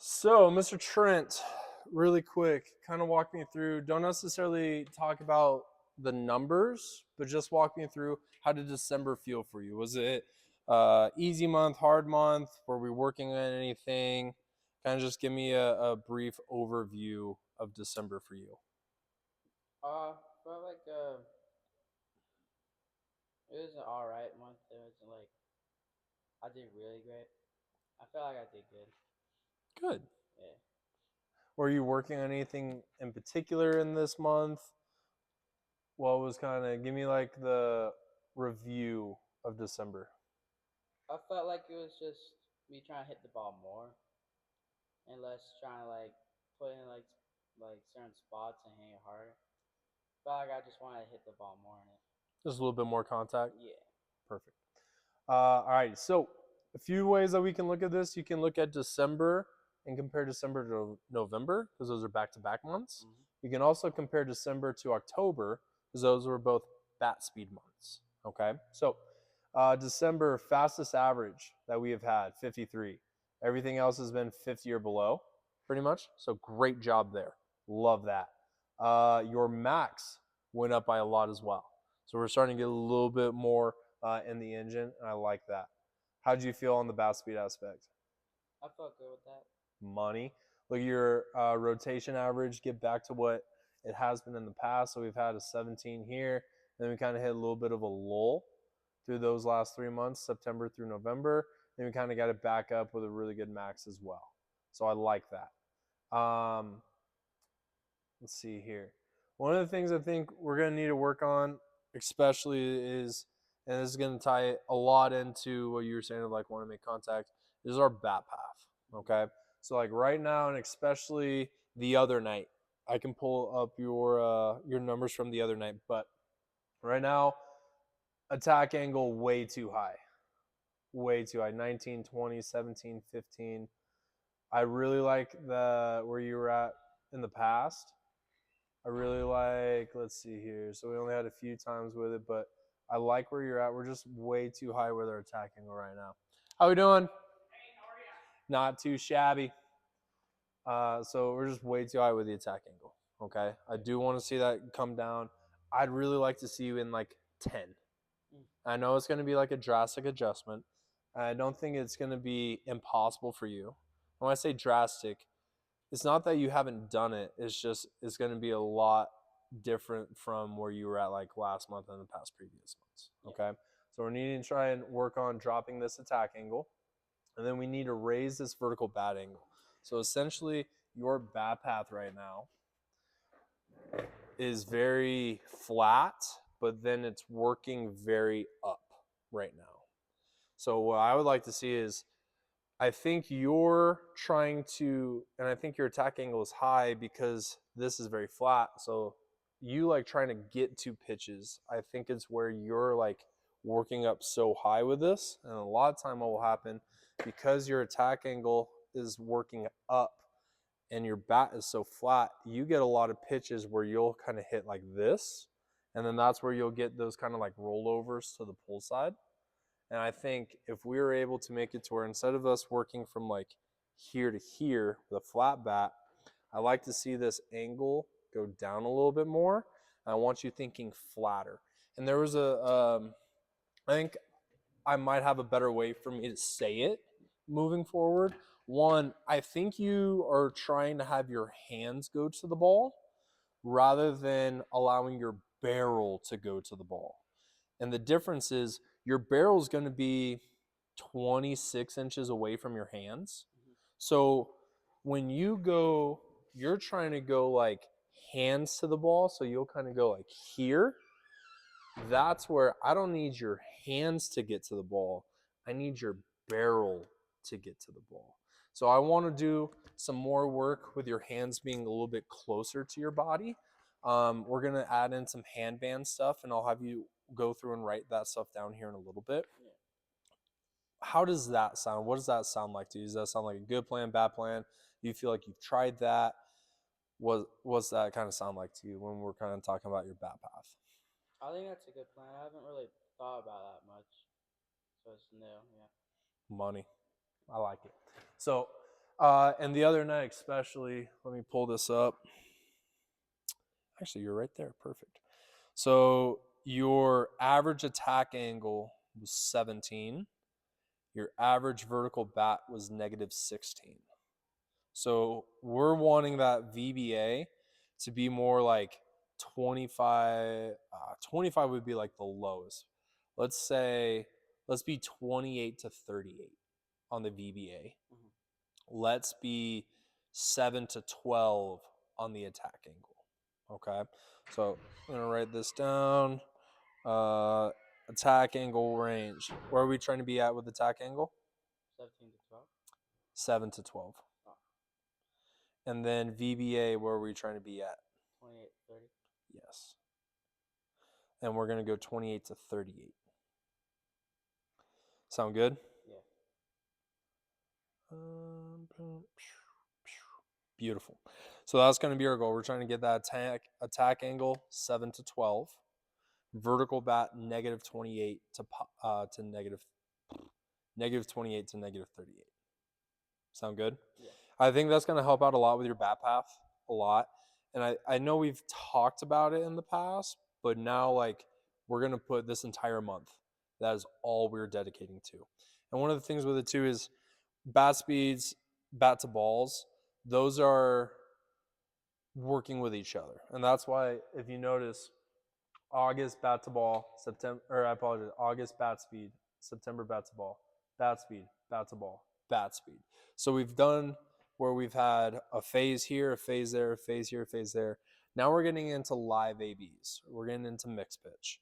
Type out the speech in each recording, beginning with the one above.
So, Mr. Trent, really quick, kind of walk me through. Don't necessarily talk about the numbers, but just walk me through how did December feel for you? Was it easy month, hard month? Were we working on anything? Kind of just give me a brief overview of December for you. Felt like it was an alright month. It wasn't like I did really great. I felt like I did good. Good. Yeah. Were you working on anything in particular in this month? What was kind of give me like the review of December? I felt like it was just me trying to hit the ball more and less trying to like put in like certain spots and hang it harder. Felt like I just wanted to hit the ball more in it. Just a little bit more contact. Yeah. Perfect. All right. So a few ways that we can look at this. You can look at December and compare December to November because those are back-to-back months. Hmm. You can also compare December to October because those were both bat speed months. Okay. So December fastest average that we have had 53. Everything else has been 50 or below, pretty much. So great job there. Love that. Your max went up by a lot as well. So we're starting to get a little bit more in the engine, and I like that. How did you feel on the bat speed aspect? I felt good with that. Money. Look at your rotation average, get back to what it has been in the past. So we've had a 17 here, then we kind of hit a little bit of a lull through those last 3 months, September through November. Then we kind of got it back up with a really good max as well. So I like that. Let's see here. One of the things I think we're going to need to work on, especially is, and this is going to tie a lot into what you were saying of like want to make contact, is our bat path. Okay. So like right now, and especially the other night, I can pull up your numbers from the other night, but right now, attack angle way too high. Way too high. 19, 20, 17, 15. I really like the where you were at in the past. I really like, let's see here. So we only had a few times with it, but I like where you're at. We're just way too high with our attack angle right now. How we doing? Not too shabby. So we're just way too high with the attack angle. Okay. I do want to see that come down. I'd really like to see you in like 10. Mm. I know it's going to be like a drastic adjustment. I don't think it's going to be impossible for you. When I say drastic, it's not that you haven't done it. It's just it's going to be a lot different from where you were at like last month and the past previous months. Yeah. Okay. So we're needing to try and work on dropping this attack angle. And then we need to raise this vertical bat angle. So essentially, your bat path right now is very flat, but then it's working very up right now. So what I would like to see is I think you're trying to, and I think your attack angle is high because this is very flat. So you like trying to get to pitches. I think it's where you're like working up so high with this. And a lot of time what will happen because your attack angle is working up and your bat is so flat, you get a lot of pitches where you'll kind of hit like this. And then that's where you'll get those kind of like rollovers to the pull side. And I think if we were able to make it to where instead of us working from like here to here with a flat bat, I like to see this angle go down a little bit more. I want you thinking flatter. And there was I think I might have a better way for me to say it moving forward. One, I think you are trying to have your hands go to the ball rather than allowing your barrel to go to the ball. And the difference is your barrel is going to be 26 inches away from your hands. Hmm. So when you go, you're trying to go like hands to the ball. So you'll kind of go like here. That's where I don't need your hands to get to the ball. I need your barrel to get to the ball. So I want to do some more work with your hands being a little bit closer to your body. We're going to add in some handband stuff, and I'll have you go through and write that stuff down here in a little bit. Yeah. How does that sound? What does that sound like to you? Does that sound like a good plan, bad plan? Do you feel like you've tried that? What's that kind of sound like to you when we're kind of talking about your bat path? I think that's a good plan. I haven't really thought about that much, so it's new. Yeah. Money. I like it. So And the other night, especially, let me pull this up. Actually, you're right there. Perfect. So your average attack angle was 17. Your average vertical bat was negative 16. So we're wanting that VBA to be more like 25. 25 would be like the lowest. Let's say, let's be 28 to 38 on the VBA. Mhm. Let's be 7 to 12 on the attack angle. Okay. So I'm going to write this down. Attack angle range. Where are we trying to be at with attack angle? 17 to 12. 7 to 12. Oh, And then VBA, where are we trying to be at? 28, 30. Yes. And we're going to go 28 to 38. Sound good? Yeah. Beautiful. So that's going to be our goal. We're trying to get that attack angle 7 to 12. Vertical bat negative 28 to negative 28 to negative 38. Sound good? Yeah. I think that's going to help out a lot with your bat path, a lot. And I know we've talked about it in the past, but now like we're going to put this entire month. That is all we're dedicating to. And one of the things with it too is bat speeds, bat to balls, those are working with each other. And that's why if you notice August bat to ball, September, or I apologize, August bat speed, September bat to ball, bat speed, bat to ball, bat speed. So we've done where we've had a phase here, a phase there, a phase here, a phase there. Now we're getting into live ABs. We're getting into mixed pitch.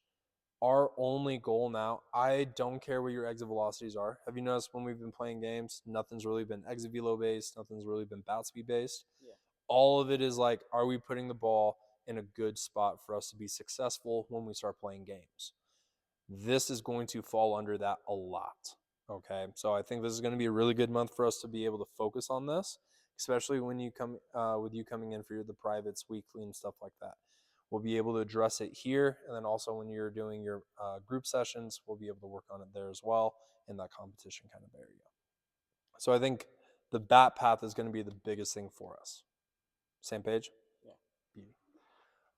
Our only goal now, I don't care what your exit velocities are. Have you noticed when we've been playing games, nothing's really been exit velo based, nothing's really been bat speed based. Yeah. All of it is like, are we putting the ball in a good spot for us to be successful when we start playing games? This is going to fall under that a lot. Okay, so I think this is going to be a really good month for us to be able to focus on this, especially when you come with you coming in for the privates weekly and stuff like that. We'll be able to address it here, and then also when you're doing your group sessions, we'll be able to work on it there as well in that competition kind of area. So I think the bat path is going to be the biggest thing for us. Same page? Yeah. Beauty.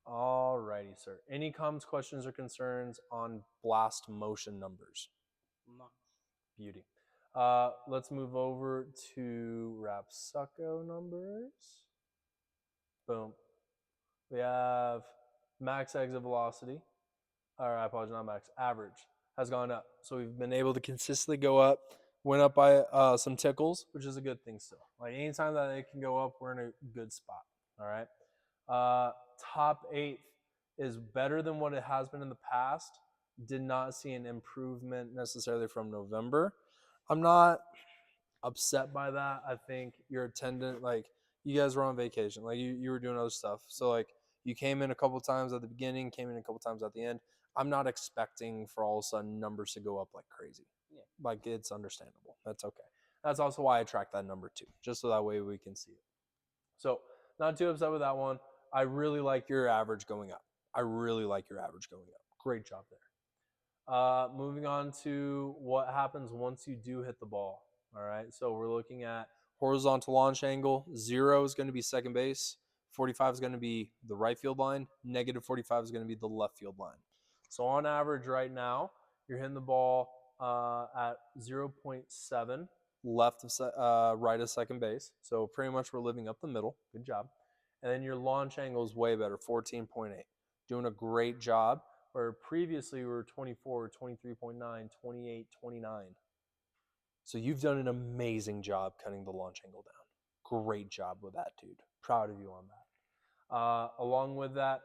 All righty, sir. Any comments, questions, or concerns on blast motion numbers? No. Beauty. Let's move over to Rapsucco numbers. Boom. We have max exit velocity. Or I apologize, not max. Average has gone up. So we've been able to consistently go up. Went up by some tickles, which is a good thing still. Like anytime that it can go up, we're in a good spot. All right. Top eighth is better than what it has been in the past. Did not see an improvement necessarily from November. I'm not upset by that. I think your attendant, like you guys were on vacation, like you were doing other stuff. So like you came in a couple times at the beginning, came in a couple times at the end. I'm not expecting for all of a sudden numbers to go up like crazy. Yeah. Like it's understandable. That's okay. That's also why I track that number too, just so that way we can see it. So not too upset with that one. I really like your average going up. I really like your average going up. Great job there. Moving on to what happens once you do hit the ball. All right, so we're looking at horizontal launch angle. 0 is going to be second base. 45 is going to be the right field line. Negative 45 is going to be the left field line. So on average right now, you're hitting the ball at 0.7 left of right of second base. So pretty much we're living up the middle. Good job. And then your launch angle is way better, 14.8. Doing a great job. Where previously we were 24, 23.9, 28, 29. So you've done an amazing job cutting the launch angle down. Great job with that, dude. Proud of you on that. Along with that,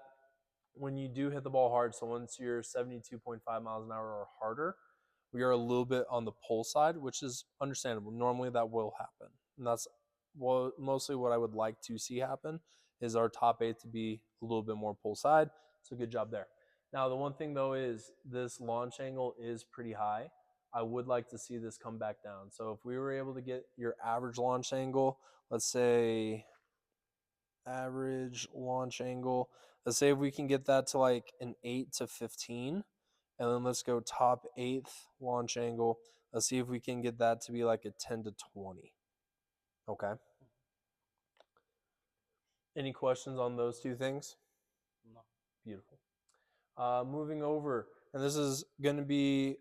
when you do hit the ball hard, so once you're 72.5 miles an hour or harder, we are a little bit on the pull side, which is understandable. Normally that will happen. And that's mostly what I would like to see happen is our top eight to be a little bit more pull side. So good job there. Now, the one thing though is this launch angle is pretty high. I would like to see this come back down. So if we were able to get your average launch angle, let's say average launch angle, let's say if we can get that to like an 8 to 15, and then let's go top eighth launch angle. Let's see if we can get that to be like a 10 to 20. Okay. Any questions on those two things? No. Beautiful. Moving over, and this is going to be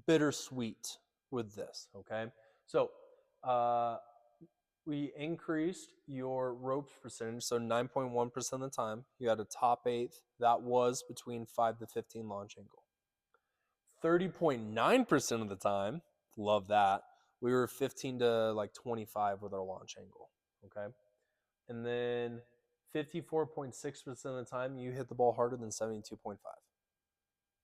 bittersweet with this. Okay. So uh, we increased your ropes percentage. So 9.1% of the time, you had a top eighth that was between 5 to 15 launch angle. 30.9% of the time, love that, we were 15 to like 25 with our launch angle. Okay. And then 54.6% of the time, you hit the ball harder than 72.5.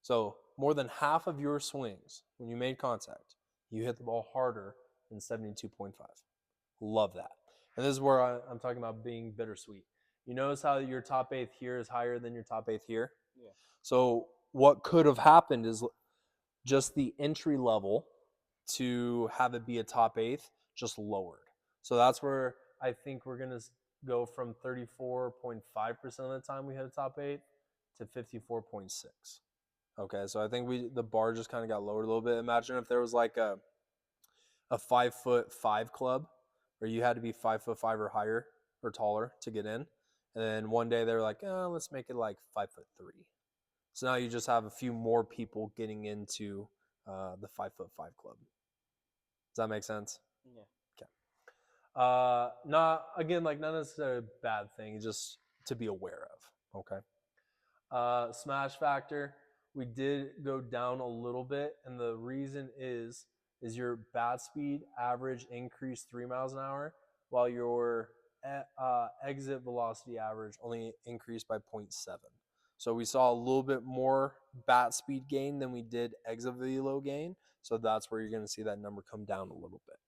So more than half of your swings, when you made contact, you hit the ball harder than 72.5. Love that. And this is where I'm talking about being bittersweet. You notice how your top eighth here is higher than your top eighth here? Yeah. So what could have happened is just the entry level to have it be a top eighth just lowered. So that's where I think we're going to go from 34.5% of the time we hit a top eighth to 54.6. Okay, so I think the bar just kind of got lowered a little bit. Imagine if there was like a 5'5" club where you had to be 5'5" or higher or taller to get in. And then one day they're like, oh, let's make it like 5'3". So now you just have a few more people getting into the 5'5" club. Does that make sense? Yeah. Okay. Not again, like not necessarily a bad thing, just to be aware of. Okay. Smash factor, we did go down a little bit, and the reason is your bat speed average increased 3 miles an hour, while your exit velocity average only increased by 0.7. So we saw a little bit more bat speed gain than we did exit velo gain. So that's where you're going to see that number come down a little bit.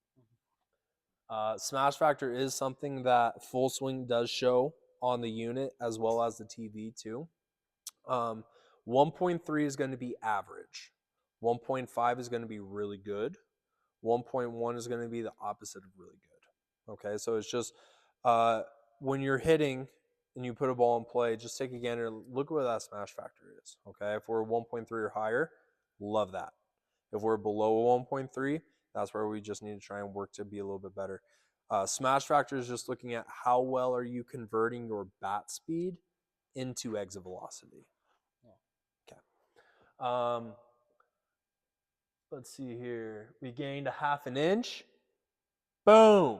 Smash factor is something that Full Swing does show on the unit as well as the TV too. 1.3 is going to be average. 1.5 is going to be really good. 1.1 is going to be the opposite of really good. Okay, so it's just when you're hitting and you put a ball in play, just take a gander, look what that smash factor is. Okay, if we're 1.3 or higher, love that. If we're below 1.3, that's where we just need to try and work to be a little bit better. Smash factor is just looking at how well are you converting your bat speed into exit velocity. Yeah. Okay. Let's see here. We gained a half an inch. Boom.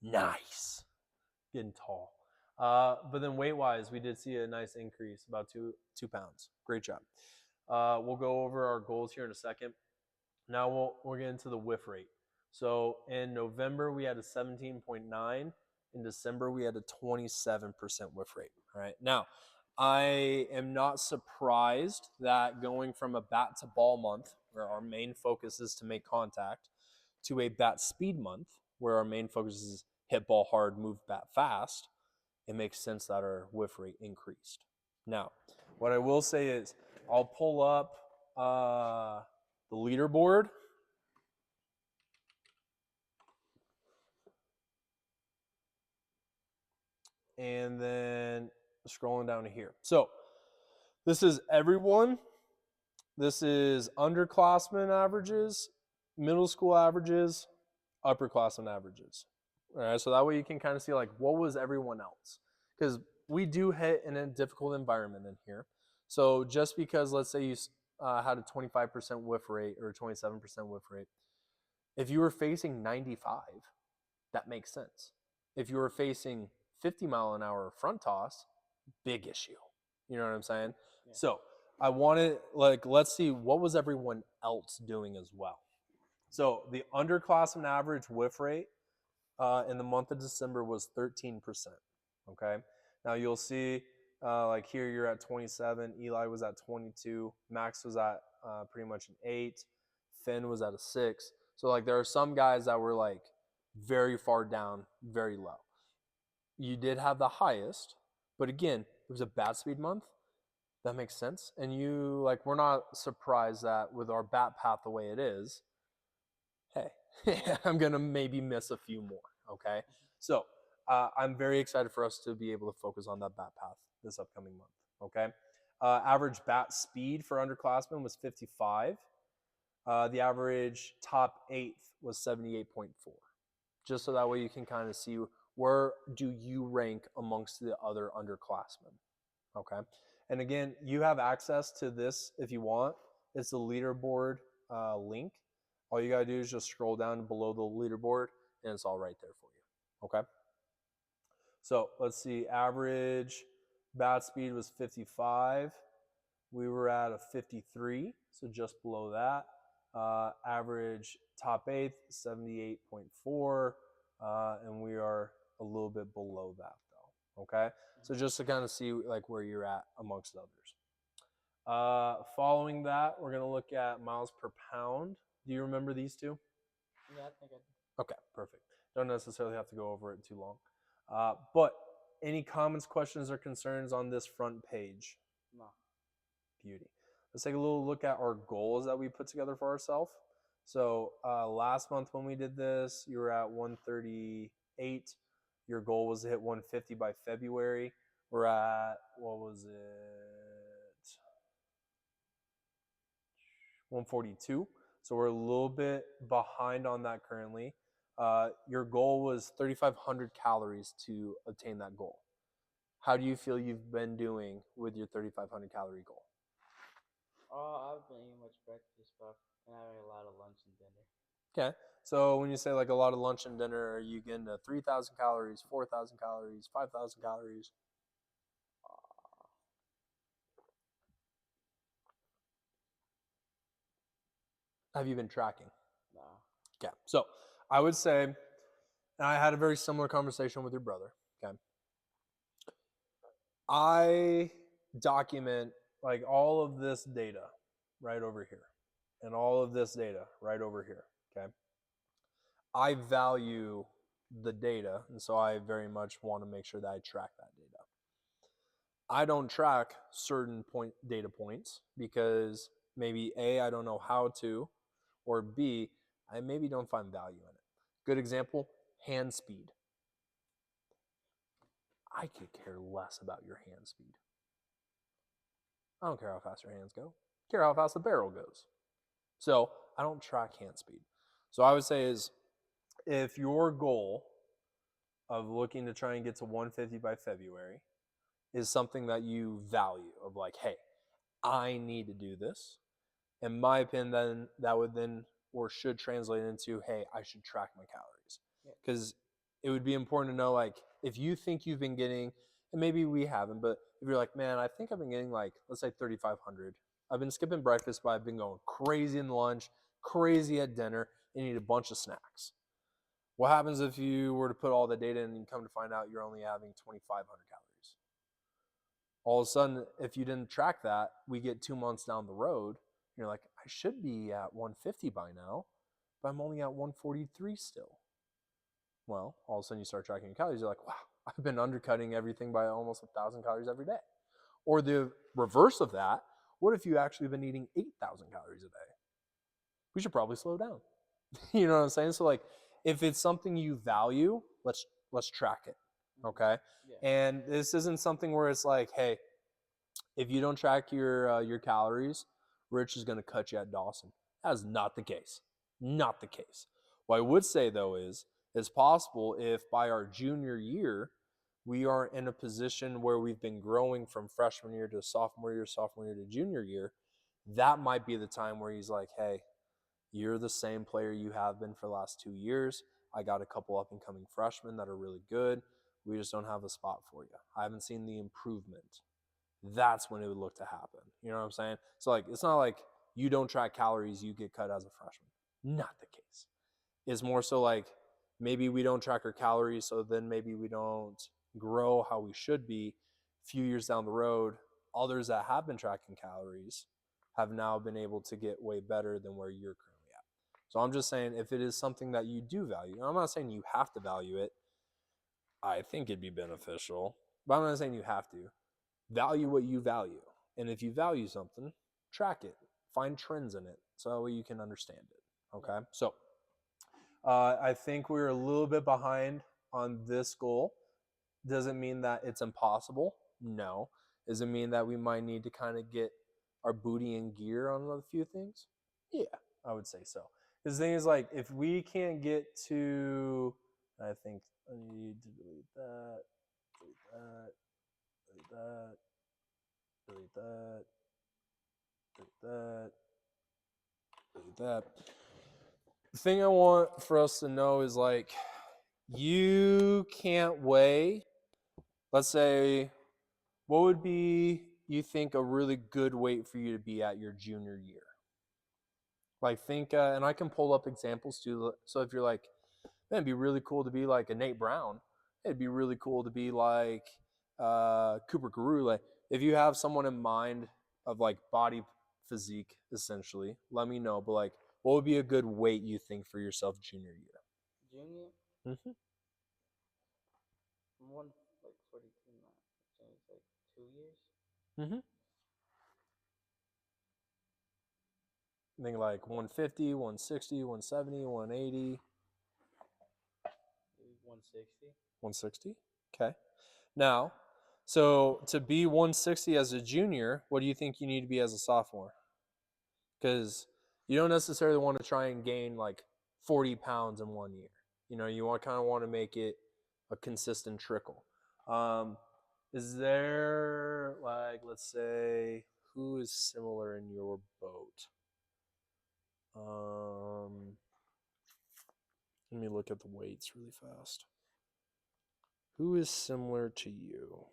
Nice. Getting tall. But then weight-wise, we did see a nice increase, about 2 pounds. Great job. We'll go over our goals here in a second. Now we'll get into the whiff rate. So in November, we had a 17.9. In December, we had a 27% whiff rate. All right. Now, I am not surprised that going from a bat to ball month, where our main focus is to make contact, to a bat speed month, where our main focus is hit ball hard, move bat fast, it makes sense that our whiff rate increased. Now, what I will say is I'll pull up the leaderboard. And then scrolling down to here. So this is everyone. This is underclassmen averages, middle school averages, upperclassmen averages. All right, so that way you can kind of see like what was everyone else, because we do hit in a difficult environment in here. So just because let's say you had a 25% whiff rate or a 27% whiff rate, if you were facing 95, that makes sense. If you were facing 50-mile-an-hour front toss, big issue. You know what I'm saying? Yeah. So I wanted, like, let's see what was everyone else doing as well. So the underclassmen average whiff rate in the month of December was 13%. Okay. Now you'll see, like here you're at 27. Eli was at 22. Max was at pretty much an 8. Finn was at a 6. So like there are some guys that were like very far down, very low. You did have the highest, but again, it was a bat speed month. That makes sense. And you like we're not surprised that with our bat path the way it is, hey, I'm gonna maybe miss a few more. Okay, so I'm very excited for us to be able to focus on that bat path this upcoming month. Okay, average bat speed for underclassmen was 55. The average top eighth was 78.4. just so that way you can kind of see where do you rank amongst the other underclassmen. Okay. And again, you have access to this if you want. It's the leaderboard link. All you got to do is just scroll down below the leaderboard and it's all right there for you. Okay. So let's see. Average bat speed was 55. We were at a 53, so just below that. Average top eighth, 78.4. And we are a little bit below that though. Okay. So just to kind of see like where you're at amongst others. Following that, we're going to look at miles per pound. Do you remember these two? Yeah, I think I do. Okay, perfect. Don't necessarily have to go over it too long. But any comments, questions, or concerns on this front page? No. Beauty. Let's take a little look at our goals that we put together for ourselves. So last month when we did this, you were at 138. Your goal was to hit 150 by February. We're at, what was it? 142. So we're a little bit behind on that currently. Your goal was 3,500 calories to obtain that goal. How do you feel you've been doing with your 3,500 calorie goal? I've been eating much breakfast, but I've been having a lot of lunch and dinner. Okay. So when you say like a lot of lunch and dinner, are you getting to 3,000 calories, 4,000 calories, 5,000 calories? Have you been tracking? No. Okay. So I would say, and I had a very similar conversation with your brother. Okay. I document like all of this data right over here and all of this data right over here. Okay. I value the data, and so I very much want to make sure that I track that data. I don't track certain data points because maybe A, I don't know how to, or B, I maybe don't find value in it. Good example, hand speed. I could care less about your hand speed. I don't care how fast your hands go. I care how fast the barrel goes. So I don't track hand speed. So I would say is if your goal of looking to try and get to 150 by February is something that you value of like, hey, I need to do this. In my opinion, then that would then or should translate into, hey, I should track my calories. Because it would be important to know, like, if you think you've been getting, and maybe we haven't, but if you're like, man, I think I've been getting like, let's say 3,500. I've been skipping breakfast, but I've been going crazy in lunch, crazy at dinner, and eat a bunch of snacks. What happens if you were to put all the data in and you come to find out you're only having 2,500 calories? All of a sudden, if you didn't track that, we get 2 months down the road, you're like, I should be at 150 by now, but I'm only at 143 still. Well, all of a sudden you start tracking your calories, you're like, wow, I've been undercutting everything by almost 1,000 calories every day. Or the reverse of that, what if you actually been eating 8,000 calories a day? We should probably slow down. You know what I'm saying? So like, if it's something you value, let's track it. Okay. Yeah. And this isn't something where it's like, hey, if you don't track your calories, Rich is going to cut you at Dawson. That is not the case. Not the case. What I would say though is, it's possible if by our junior year we are in a position where we've been growing from freshman year to sophomore year to junior year, that might be the time where he's like, hey, you're the same player you have been for the last 2 years. I got a couple up and coming freshmen that are really good. We just don't have a spot for you. I haven't seen the improvement. That's when it would look to happen. You know what I'm saying? So like, it's not like you don't track calories, you get cut as a freshman. Not the case. It's more so like maybe we don't track our calories, so then maybe we don't grow how we should be. A few years down the road, others that have been tracking calories have now been able to get way better than where you're currently at. So I'm just saying, if it is something that you do value, and I'm not saying you have to value it, I think it'd be beneficial, but I'm not saying you have to. Value what you value. And if you value something, track it. Find trends in it so that way you can understand it. Okay? So I think we're a little bit behind on this goal. Doesn't mean that it's impossible. No. Does it mean that we might need to kind of get our booty in gear on a few things? Yeah, I would say so. Because the thing is, like, if we can't get to I think I need to delete that, delete that, delete that, delete that, delete that, delete that. The thing I want for us to know is like, you can't weigh, let's say, what would be, you think, a really good weight for you to be at your junior year? Like, think, and I can pull up examples too. So if you're like, man, it'd be really cool to be like a Nate Brown. It'd be really cool to be like Cooper Garula. If you have someone in mind of like body physique, essentially, let me know. But like, what would be a good weight you think for yourself junior year? Junior, Mm-hmm. I'm 142 now. So it's like 2 years. Mm-hmm. Think like 150, 160, 170, 180, Maybe 160. 160. Okay. Now, so to be 160 as a junior, what do you think you need to be as a sophomore? Because you don't necessarily want to try and gain like 40 pounds in 1 year. You know, you want kind of want to make it a consistent trickle. Is there like, let's say, who is similar in your boat? Let me look at the weights really fast. Who is similar to you?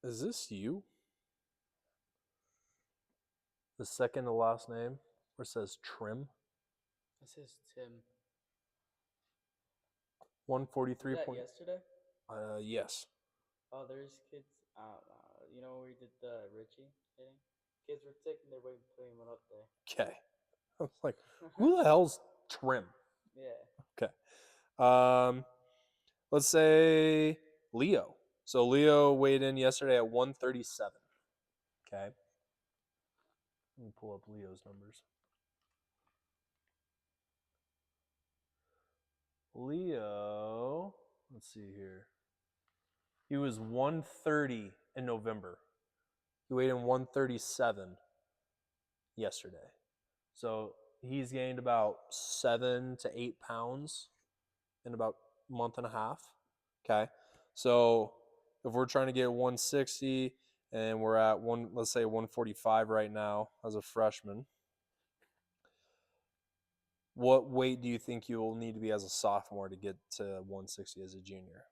Is this you? The second to last name where it says Trim? This is Tim. 143 Was that point. yesterday? Yes. Oh, there's kids. I don't know. You know where we did the Richie hitting? Kids were taking their weight and putting one up there. Okay. I was like, who the hell's Trim? Yeah. Okay. Let's say Leo. So Leo weighed in yesterday at 137. Okay. Let me pull up Leo's numbers. Leo, let's see here. He was 130 in November. He weighed in 137 yesterday. So he's gained about 7 to 8 pounds in about a month and a half. Okay. So if we're trying to get 160 and we're at let's say 145 right now as a freshman, what weight do you think you'll need to be as a sophomore to get to 160 as a junior?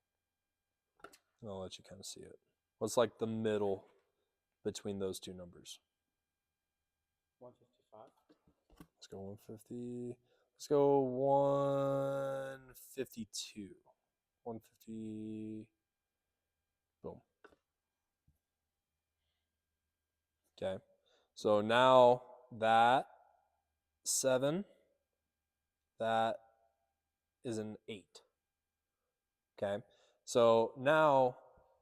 And I'll let you kind of see it. What's like the middle between those two numbers? 155. Let's go 150. Let's go 152. 150. Boom. Okay. So now that 7, that is an 8. Okay. So now,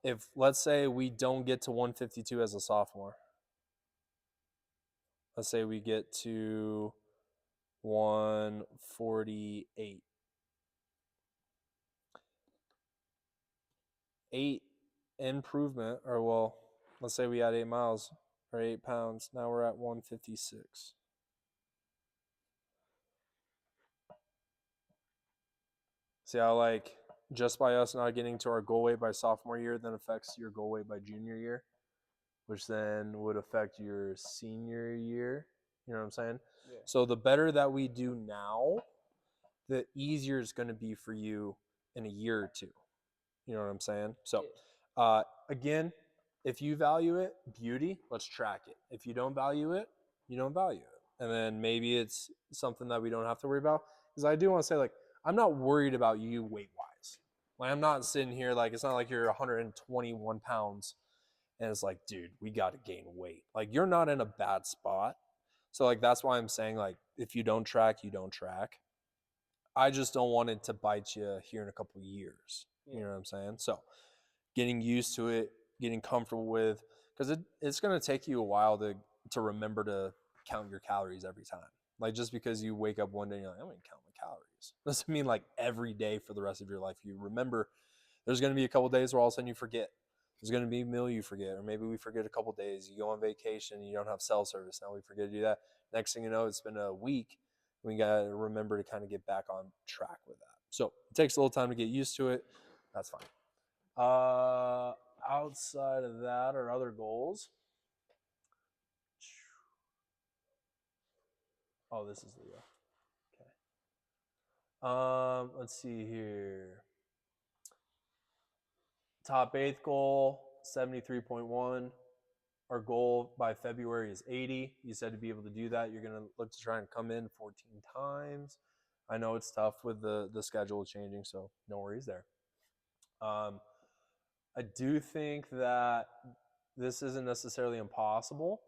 if let's say we don't get to 152 as a sophomore, let's say we get to 148. 8 improvement, or well, let's say we had 8 miles or 8 pounds. Now we're at 156. See how, like, just by us not getting to our goal weight by sophomore year then affects your goal weight by junior year, which then would affect your senior year. You know what I'm saying? Yeah. So the better that we do now, the easier it's going to be for you in a year or two. You know what I'm saying? So, again, if you value it, beauty, let's track it. If you don't value it, you don't value it. And then maybe it's something that we don't have to worry about. Because I do want to say, like, I'm not worried about you weight wise. Like, I'm not sitting here, like, it's not like you're 121 pounds and it's like, dude, we got to gain weight. Like, you're not in a bad spot. So, like, that's why I'm saying, like, if you don't track, you don't track. I just don't want it to bite you here in a couple of years. Yeah. You know what I'm saying? So, getting used to it, getting comfortable with, because it's going to take you a while to remember to count your calories every time. Like just because you wake up one day and you're like, I'm gonna count my calories. Doesn't mean like every day for the rest of your life you remember. There's gonna be a couple days where all of a sudden you forget. There's gonna be a meal you forget, or maybe we forget a couple days. You go on vacation and you don't have cell service. Now we forget to do that. Next thing you know, it's been a week. We gotta remember to kind of get back on track with that. So it takes a little time to get used to it. That's fine. Outside of that or other goals. Oh, this is Leo. Okay. Let's see here. Top eighth goal, 73.1. Our goal by February is 80. You said to be able to do that, you're going to look to try and come in 14 times. I know it's tough with the schedule changing, so no worries there. I do think that this isn't necessarily impossible.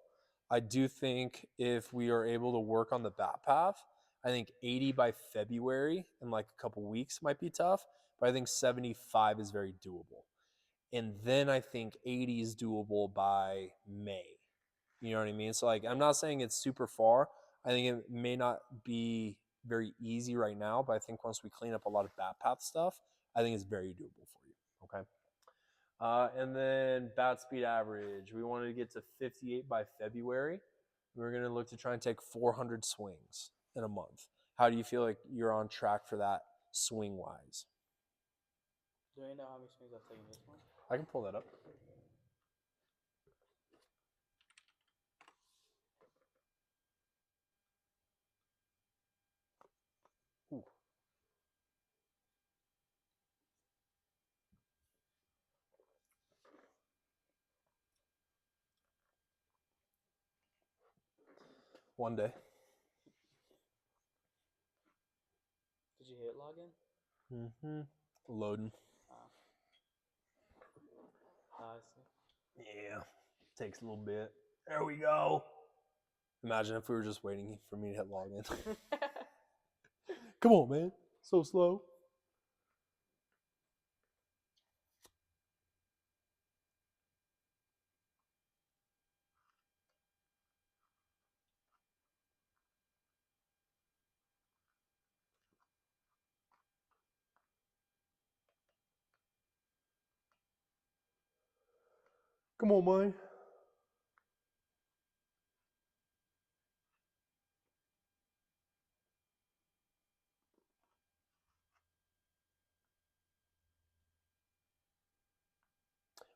I do think if we are able to work on the bat path, I think 80 by February in like a couple weeks might be tough, but I think 75 is very doable. And then I think 80 is doable by May. You know what I mean? So like I'm not saying it's super far. I think it may not be very easy right now, but I think once we clean up a lot of bat path stuff, I think it's very doable for you. Okay. And then bat speed average. We wanted to get to 58 by February. We're going to look to try and take 400 swings in a month. How do you feel like you're on track for that swing wise? Do you know how many swings I've taken this month? I can pull that up. Ooh. One day. Did you hit login? Mm-hmm. Loading. I see. Yeah. Takes a little bit. There we go. Imagine if we were just waiting for me to hit login. Come on, man. So slow. Come on, man.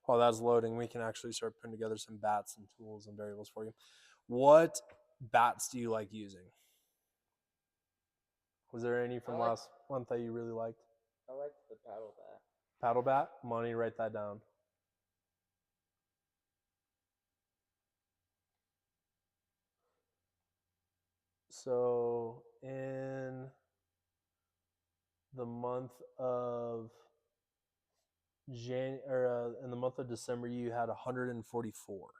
While that's loading, we can actually start putting together some bats and tools and variables for you. What bats do you like using? Was there any from last month that you really liked? I like the paddle bat. Paddle bat? Money, write that down. So in the month of in the month of December, you had 144.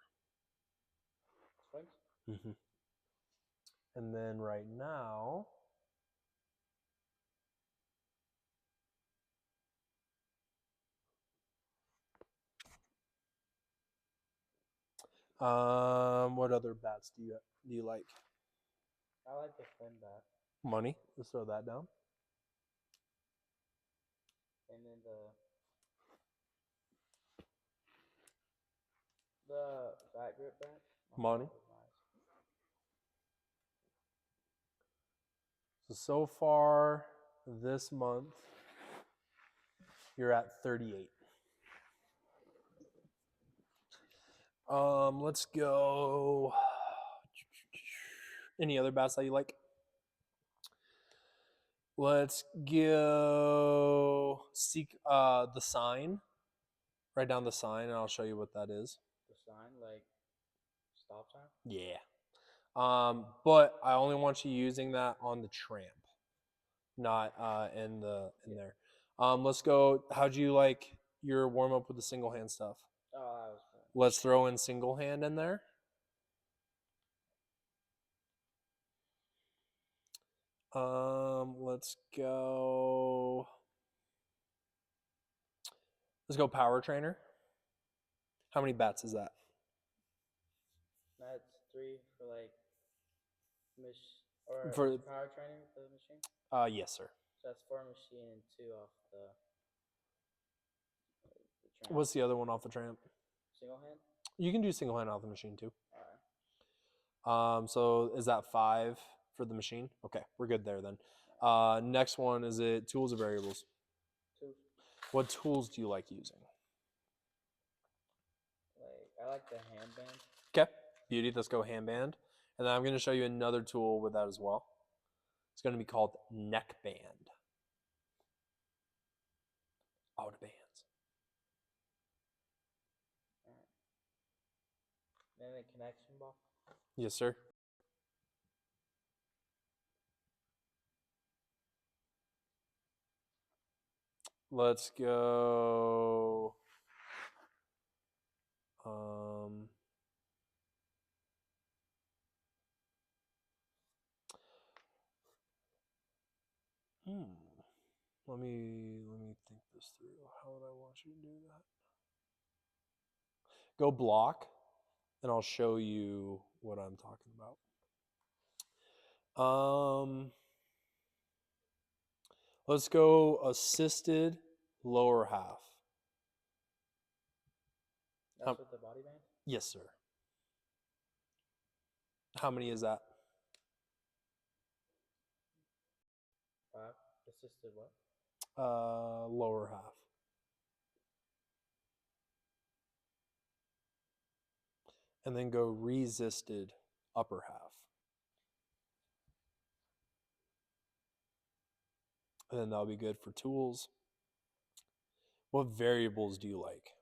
Swings? Mm-hmm. And then right now, what other bats do you like? I like the fin bat. Money. Let's throw that down. And then the bat grip bat. Money. Nice. So far this month, you're at 38. Let's go. Any other bats that you like? Let's go seek the sign. Write down the sign and I'll show you what that is. The sign, like stop sign? Yeah. But I only want you using that on the tramp, not in there. Let's go. How'd you like your warm up with the single hand stuff? Oh, that was fun. Let's throw in single hand in there. Let's go. Let's go power trainer. How many bats is that? That's 3 for like Or For power training for the machine? yes, sir. So that's 4 machine and 2 off the tramp. What's the other one off the tramp? Single hand? You can do single hand off the machine too. Alright. So is that 5 for the machine? Okay, we're good there then. Next one, is it tools or variables? Tools. What tools do you like using? I like the hand band. Okay, beauty. Let's go hand band. And then I'm going to show you another tool with that as well. It's going to be called neck band. Out of bands. Alright. Then the connection ball. Yes, sir. Let's go. Let me think this through. How would I want you to do that? Go block, and I'll show you what I'm talking about. Let's go assisted lower half. That's with the body band? Yes, sir. How many is that? 5. Assisted what? Lower half. And then go resisted upper half. And then that'll be good for tools. What variables do you like?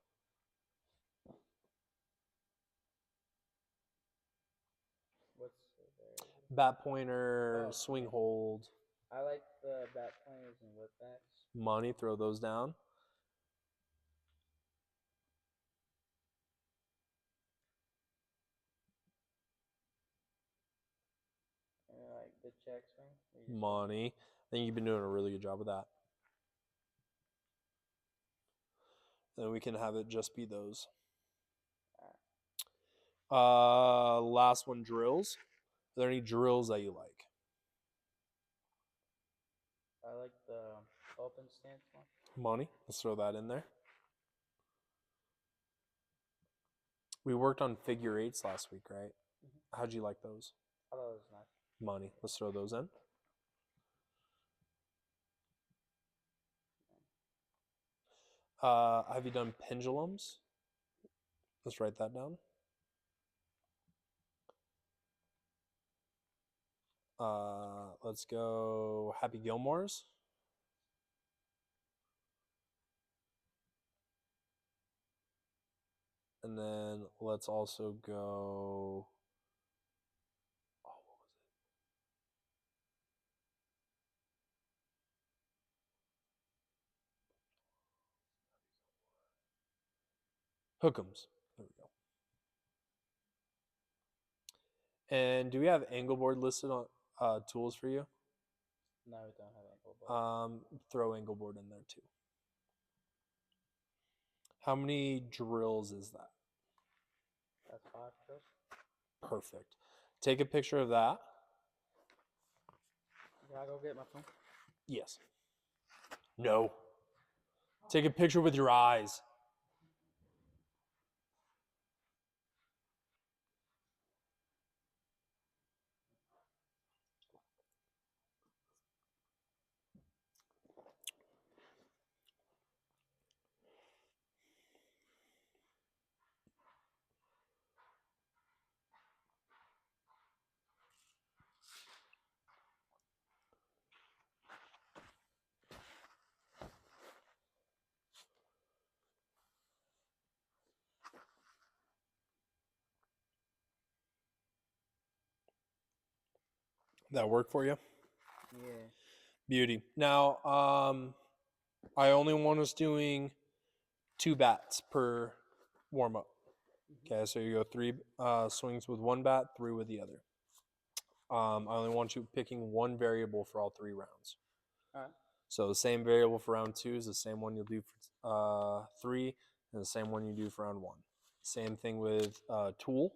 What's the variable? Bat pointer, Oh, swing okay. hold, I like the bat pointers and whipbacks. money, throw those down. And I like the check swing. Money. I think you've been doing a really good job with that. Then we can have it just be those. Last one, drills. Are there any drills that you like? I like the open stance one. Money. Let's throw that in there. We worked on figure eights last week, right? Mm-hmm. How'd you like those? I thought it was nice. Money. Let's throw those in. Have you done pendulums? Let's write that down. Let's go Happy Gilmore's. And then let's also go. Oh, what was it? Hook'ems. There we go. And do we have angle board listed on tools for you? No, we don't have ankle board. Throw angle board in there too. How many drills is that? That's 5 drills. Perfect. Take a picture of that. Can I go get my phone? Yes. No. Take a picture with your eyes. That work for you? Yeah. Beauty. Now, I only want us doing 2 bats per warm up. Okay, so you go 3 swings with 1 bat, 3 with the other. I only want you picking 1 variable for all 3 rounds. All right. So the same variable for round 2 is the same one you'll do for 3, and the same one you do for round 1. Same thing with tool.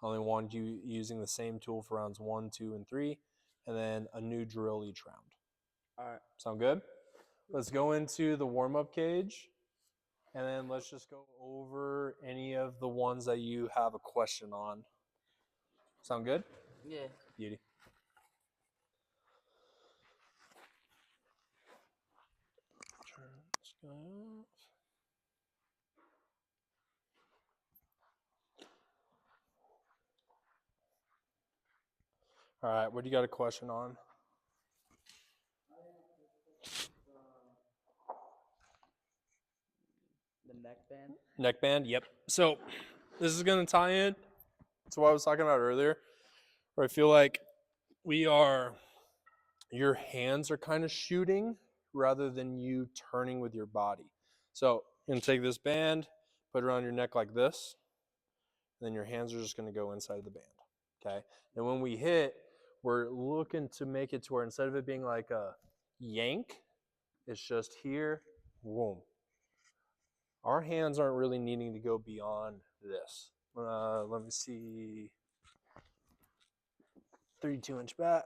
only want you using the same tool for rounds 1, 2, and 3, and then a new drill each round. All right. Sound good? Let's go into the warm-up cage, and then let's just go over any of the ones that you have a question on. Sound good? Yeah. Beauty. Turn this guy off. All right, what do you got a question on? The neck band. Neck band, yep. So this is going to tie in to what I was talking about earlier, where I feel like your hands are kind of shooting rather than you turning with your body. So you're going to take this band, put it around your neck like this, and then your hands are just going to go inside of the band, okay? And when we hit, we're looking to make it to where instead of it being like a yank, it's just here, boom. Our hands aren't really needing to go beyond this. Let me see. 32-inch bat.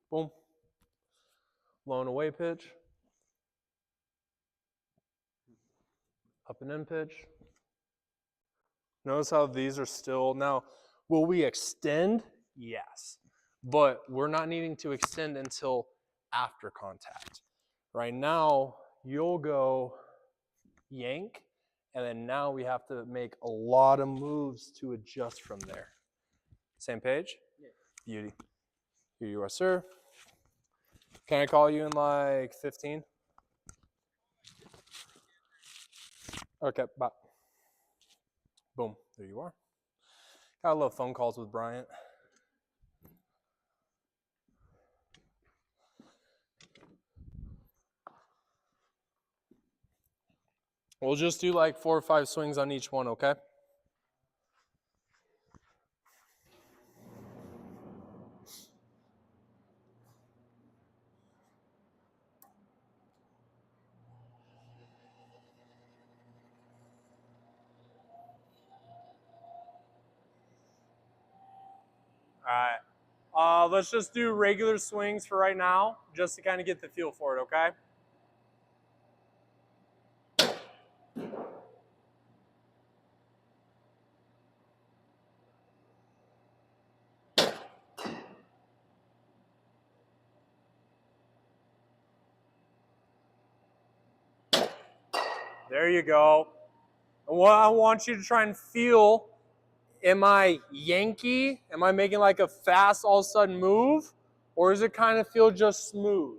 Boom. Blown away pitch. Up and in pitch. Notice how these are still. Now, will we extend? Yes. But we're not needing to extend until after contact. Right now, you'll go yank, and then now we have to make a lot of moves to adjust from there. Same page? Yeah. Beauty. Here you are, sir. Can I call you in like 15? Okay, bye. Boom. There you are. Got a little phone calls with Bryant. We'll just do like 4 or 5 swings on each one, okay? All right. Let's just do regular swings for right now, just to kind of get the feel for it, okay? There you go. And what I want you to try and feel, am I Yankee? Am I making like a fast all of a sudden move? Or does it kind of feel just smooth?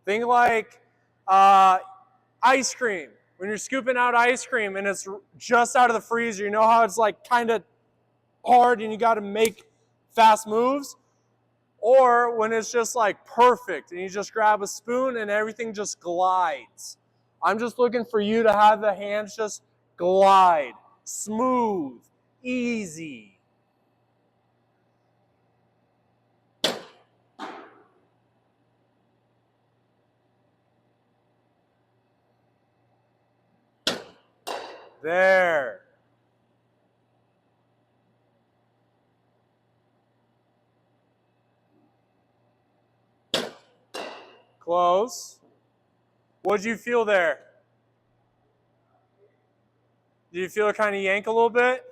Think like ice cream. When you're scooping out ice cream and it's just out of the freezer, you know how it's like kind of hard and you got to make fast moves? Or when it's just like perfect and you just grab a spoon and everything just glides. I'm just looking for you to have the hands just glide, smooth, easy. There. Close. What'd you feel there? Did you feel it kind of yank a little bit?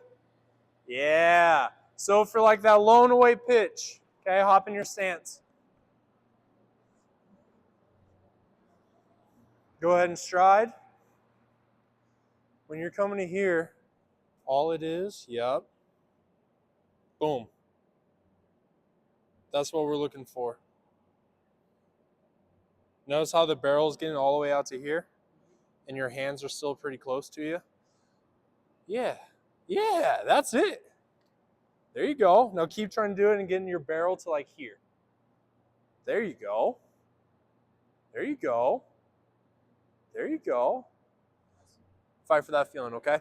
Yeah. So for like that lone away pitch, okay, hop in your stance. Go ahead and stride. When you're coming to here, all it is, yep, boom. That's what we're looking for. Notice how the barrel is getting all the way out to here and your hands are still pretty close to you? Yeah. Yeah, that's it. There you go. Now keep trying to do it and getting your barrel to like here. There you go. There you go. There you go. Fight for that feeling, okay?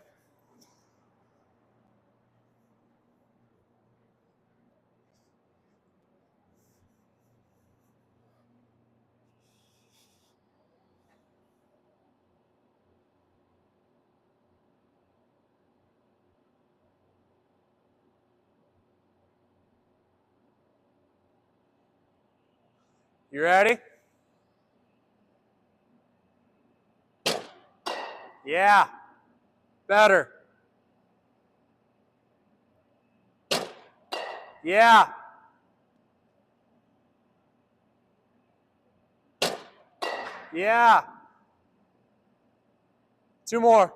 You ready? Yeah. Better. Yeah. Yeah. 2 more.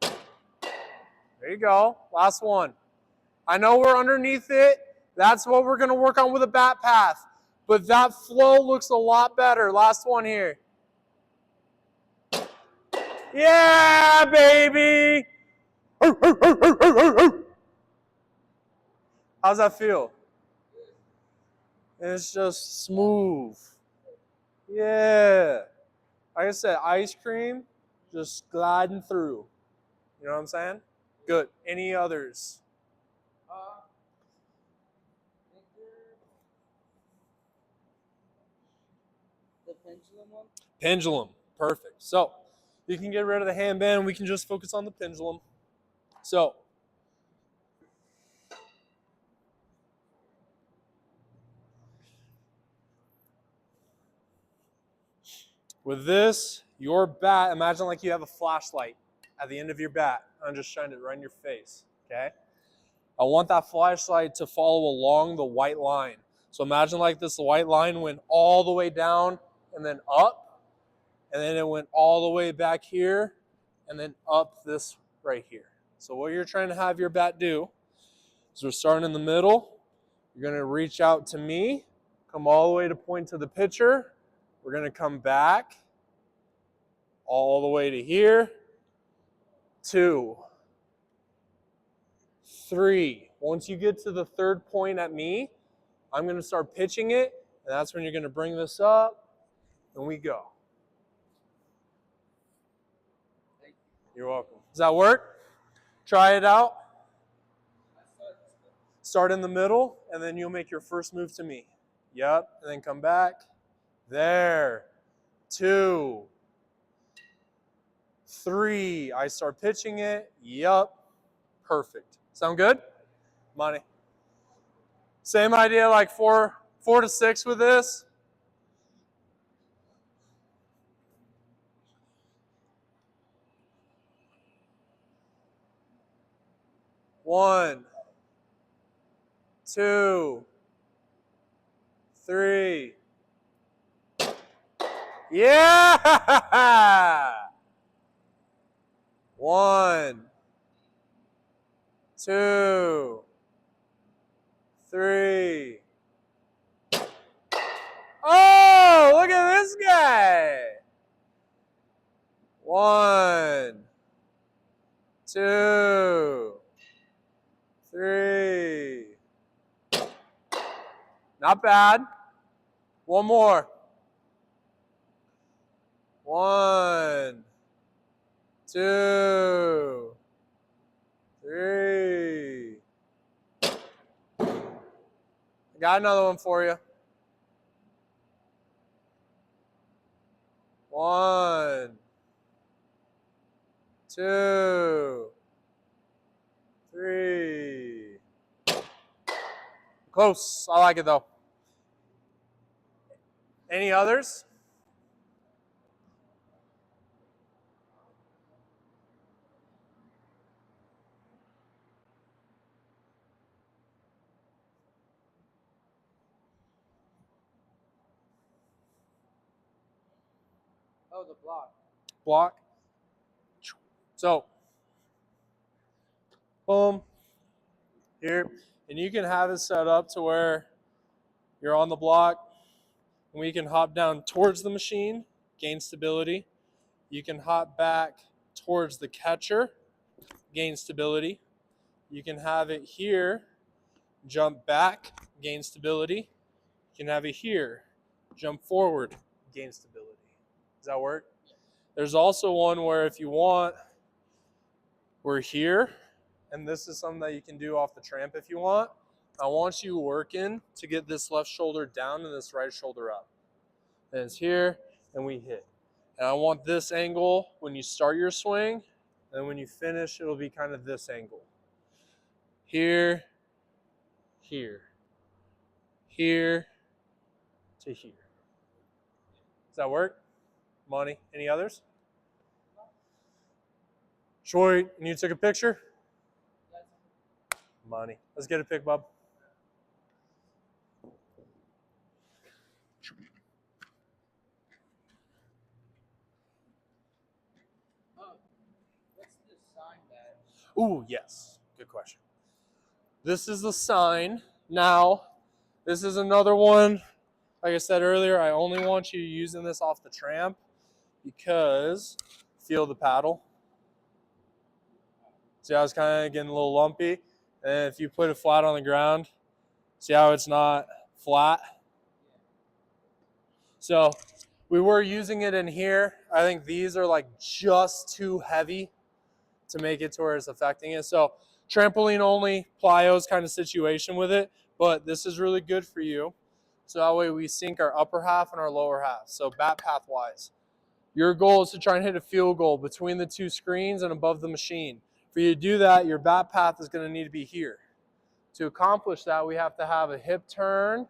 There you go. Last one. I know we're underneath it. That's what we're going to work on with a bat path. But that flow looks a lot better. Last one here. Yeah, baby. How's that feel? It's just smooth. Yeah. Like I said, ice cream just gliding through. You know what I'm saying? Good. Any others? The pendulum one? Pendulum. Perfect. So you can get rid of the handband. We can just focus on the pendulum. So with this, your bat, imagine like you have a flashlight at the end of your bat. I'm just shining it right in your face. Okay? I want that flashlight to follow along the white line. So imagine like this white line went all the way down and then up, and then it went all the way back here, and then up this right here. So what you're trying to have your bat do is we're starting in the middle. You're going to reach out to me, come all the way to point to the pitcher. We're going to come back all the way to here. 2, 3. Once you get to the third point at me, I'm going to start pitching it, and that's when you're going to bring this up, and we go. You're welcome. Does that work? Try it out. Start in the middle, and then you'll make your first move to me. Yep, and then come back. There. 2, 3. I start pitching it. Yup. Perfect. Sound good? Money. Same idea, like 4 to 6 with this. One, 2, 3. Yeah! 1, 2, 3. Oh, look at this guy. 1, 2, 3. Not bad. One more. 1, 2, 3. I got another one for you. 1, 2, 3. Close. I like it though. Any others? Oh, the block. Block. So, boom, here. And you can have it set up to where you're on the block, and we can hop down towards the machine, gain stability. You can hop back towards the catcher, gain stability. You can have it here, jump back, gain stability. You can have it here, jump forward, gain stability. Does that work? There's also one where if you want, we're here, and this is something that you can do off the tramp if you want. I want you working to get this left shoulder down and this right shoulder up. And it's here, and we hit. And I want this angle when you start your swing, and when you finish, it'll be kind of this angle. Here, here, here, to here. Does that work? Money. Any others? Troy, you need to take a picture? Money. Let's get a pic, bub. What's the sign that? Ooh, yes. Good question. This is the sign. Now, this is another one. Like I said earlier, I only want you using this off the tramp because feel the paddle. See how it's kind of getting a little lumpy? And if you put it flat on the ground, see how it's not flat? So we were using it in here. I think these are like just too heavy to make it to where it's affecting it. So trampoline only, plyos kind of situation with it, but this is really good for you. So that way we sync our upper half and our lower half. So bat path wise. Your goal is to try and hit a field goal between the two screens and above the machine. For you to do that, your bat path is going to need to be here. To accomplish that, we have to have a hip turn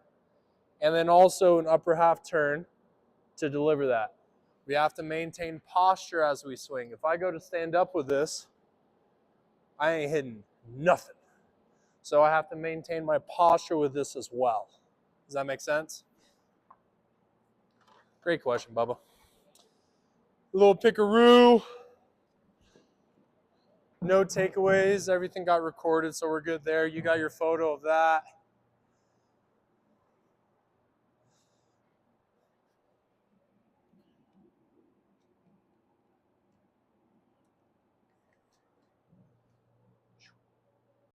and then also an upper half turn to deliver that. We have to maintain posture as we swing. If I go to stand up with this, I ain't hitting nothing. So I have to maintain my posture with this as well. Does that make sense? Great question, Bubba. A little pickaroo. No takeaways. Everything got recorded, so we're good there. You got your photo of that.